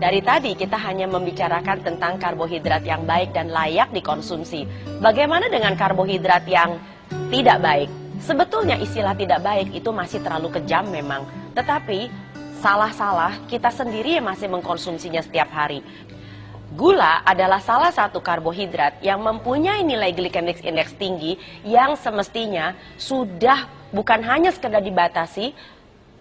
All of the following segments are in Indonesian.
Dari tadi kita hanya membicarakan tentang karbohidrat yang baik dan layak dikonsumsi. Bagaimana dengan karbohidrat yang tidak baik? Sebetulnya istilah tidak baik itu masih terlalu kejam memang. Tetapi salah-salah kita sendiri yang masih mengkonsumsinya setiap hari. Gula adalah salah satu karbohidrat yang mempunyai nilai glycemic index tinggi yang semestinya sudah bukan hanya sekedar dibatasi,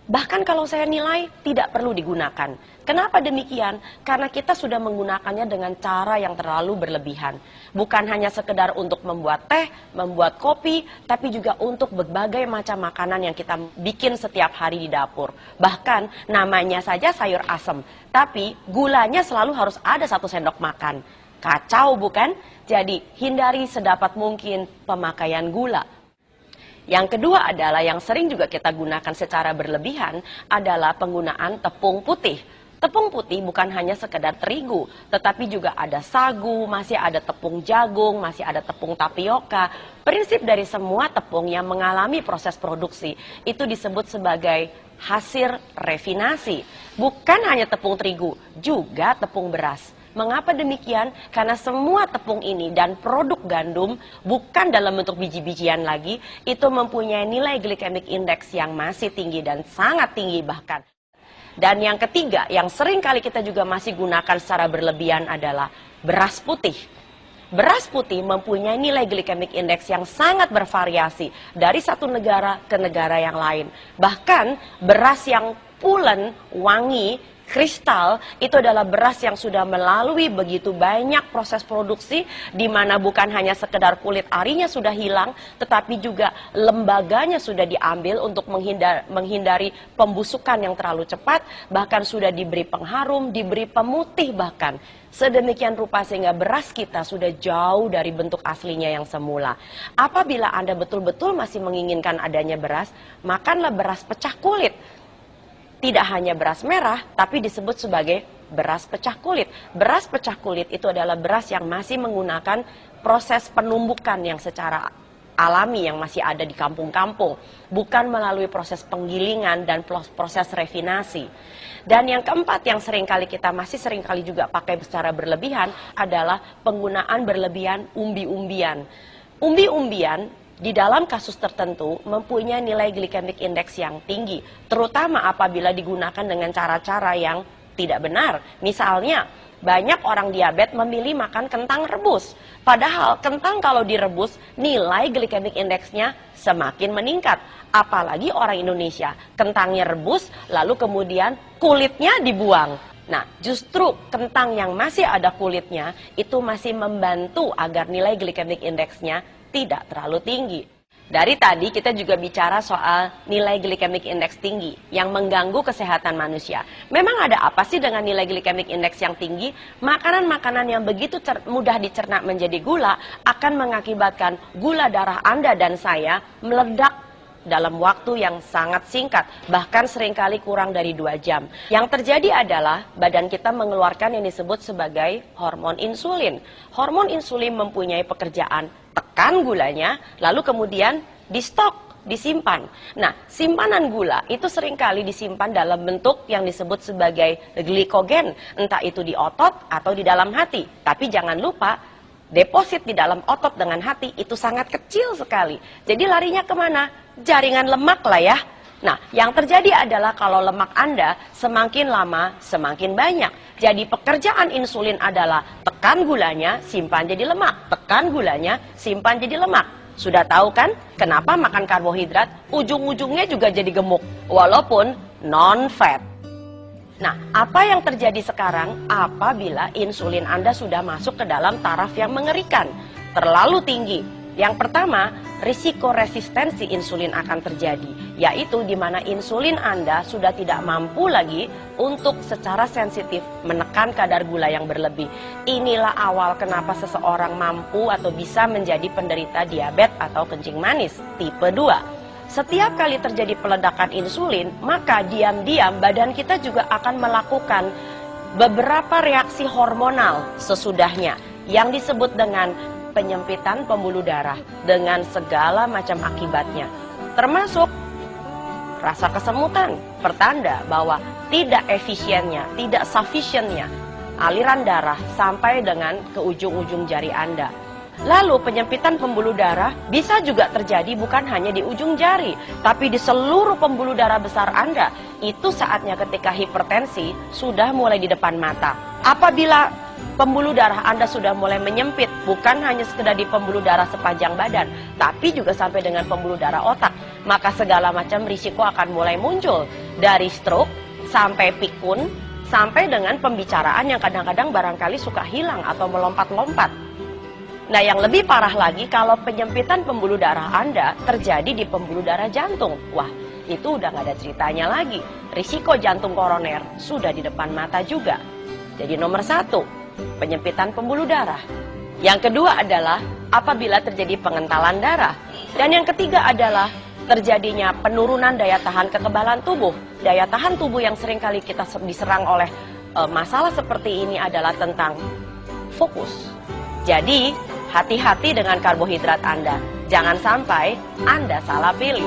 bahkan kalau saya nilai tidak perlu digunakan. Kenapa demikian? Karena kita sudah menggunakannya dengan cara yang terlalu berlebihan. Bukan hanya sekedar untuk membuat teh, membuat kopi, tapi juga untuk berbagai macam makanan yang kita bikin setiap hari di dapur. Bahkan namanya saja sayur asem, tapi gulanya selalu harus ada 1 sendok makan. Kacau bukan? Jadi hindari sedapat mungkin pemakaian gula. Yang kedua adalah yang sering juga kita gunakan secara berlebihan adalah penggunaan tepung putih. Tepung putih bukan hanya sekedar terigu, tetapi juga ada sagu, masih ada tepung jagung, masih ada tepung tapioka. Prinsip dari semua tepung yang mengalami proses produksi itu disebut sebagai hasil refinasi. Bukan hanya tepung terigu, juga tepung beras. Mengapa demikian? Karena semua tepung ini dan produk gandum bukan dalam bentuk biji-bijian lagi, itu mempunyai nilai glycemic index yang masih tinggi dan sangat tinggi bahkan. Dan yang ketiga, yang sering kali kita juga masih gunakan secara berlebihan adalah beras putih. Beras putih mempunyai nilai glycemic index yang sangat bervariasi dari satu negara ke negara yang lain. Bahkan beras yang pulen, wangi, kristal itu adalah beras yang sudah melalui begitu banyak proses produksi, di mana bukan hanya sekedar kulit arinya sudah hilang, tetapi juga lembaganya sudah diambil untuk menghindari pembusukan yang terlalu cepat, bahkan sudah diberi pengharum, diberi pemutih bahkan. Sedemikian rupa sehingga beras kita sudah jauh dari bentuk aslinya yang semula. Apabila Anda betul-betul masih menginginkan adanya beras, makanlah beras pecah kulit. Tidak hanya beras merah, tapi disebut sebagai beras pecah kulit. Beras pecah kulit itu adalah beras yang masih menggunakan proses penumbukan yang secara alami yang masih ada di kampung-kampung. Bukan melalui proses penggilingan dan proses refinasi. Dan yang keempat yang kita masih seringkali juga pakai secara berlebihan adalah penggunaan berlebihan umbi-umbian. Umbi-umbian di dalam kasus tertentu mempunyai nilai glycemic index yang tinggi, terutama apabila digunakan dengan cara-cara yang tidak benar. Misalnya, banyak orang diabetes memilih makan kentang rebus, padahal kentang kalau direbus nilai glycemic index-nya semakin meningkat. Apalagi orang Indonesia, kentangnya rebus lalu kemudian kulitnya dibuang. Nah, justru kentang yang masih ada kulitnya itu masih membantu agar nilai glycemic index-nya tidak terlalu tinggi. Dari tadi kita juga bicara soal nilai glycemic index tinggi yang mengganggu kesehatan manusia. Memang ada apa sih dengan nilai glycemic index yang tinggi? Makanan-makanan yang begitu mudah dicerna menjadi gula akan mengakibatkan gula darah Anda dan saya meledak dalam waktu yang sangat singkat, bahkan seringkali kurang dari 2 jam. Yang terjadi adalah badan kita mengeluarkan yang disebut sebagai hormon insulin. Hormon insulin mempunyai pekerjaan tekan gulanya, lalu kemudian di stok, disimpan. Nah, simpanan gula itu seringkali disimpan dalam bentuk yang disebut sebagai glikogen, entah itu di otot atau di dalam hati. Tapi jangan lupa, deposit di dalam otot dengan hati itu sangat kecil sekali. Jadi larinya kemana? Jaringan lemak lah ya. Nah, yang terjadi adalah kalau lemak Anda semakin lama semakin banyak. Jadi pekerjaan insulin adalah tekan gulanya, simpan jadi lemak. Tekan gulanya, simpan jadi lemak. Sudah tahu kan kenapa makan karbohidrat ujung-ujungnya juga jadi gemuk, walaupun non-fat. Nah, apa yang terjadi sekarang apabila insulin Anda sudah masuk ke dalam taraf yang mengerikan, terlalu tinggi? Yang pertama, risiko resistensi insulin akan terjadi, yaitu di mana insulin Anda sudah tidak mampu lagi untuk secara sensitif menekan kadar gula yang berlebih. Inilah awal kenapa seseorang mampu atau bisa menjadi penderita diabetes atau kencing manis tipe 2. Setiap kali terjadi peledakan insulin, maka diam-diam badan kita juga akan melakukan beberapa reaksi hormonal sesudahnya yang disebut dengan penyempitan pembuluh darah dengan segala macam akibatnya, termasuk Rasa kesemutan pertanda bahwa tidak efisiennya, tidak sufficientnya aliran darah sampai dengan ke ujung-ujung jari Anda. Lalu penyempitan pembuluh darah bisa juga terjadi bukan hanya di ujung jari, tapi di seluruh pembuluh darah besar Anda. Itu saatnya ketika hipertensi sudah mulai di depan mata. Apabila pembuluh darah Anda sudah mulai menyempit, bukan hanya sekedar di pembuluh darah sepanjang badan, tapi juga sampai dengan pembuluh darah otak, maka segala macam risiko akan mulai muncul. Dari stroke, sampai pikun, sampai dengan pembicaraan yang kadang-kadang barangkali suka hilang atau melompat-lompat. Nah, yang lebih parah lagi kalau penyempitan pembuluh darah Anda terjadi di pembuluh darah jantung. Wah, itu udah nggak ada ceritanya lagi. Risiko jantung koroner sudah di depan mata juga. Jadi nomor 1, penyempitan pembuluh darah. Yang kedua adalah apabila terjadi pengentalan darah. Dan yang ketiga adalah terjadinya penurunan daya tahan kekebalan tubuh. Daya tahan tubuh yang seringkali kita diserang oleh masalah seperti ini adalah tentang fokus. Jadi, hati-hati dengan karbohidrat Anda. Jangan sampai Anda salah pilih.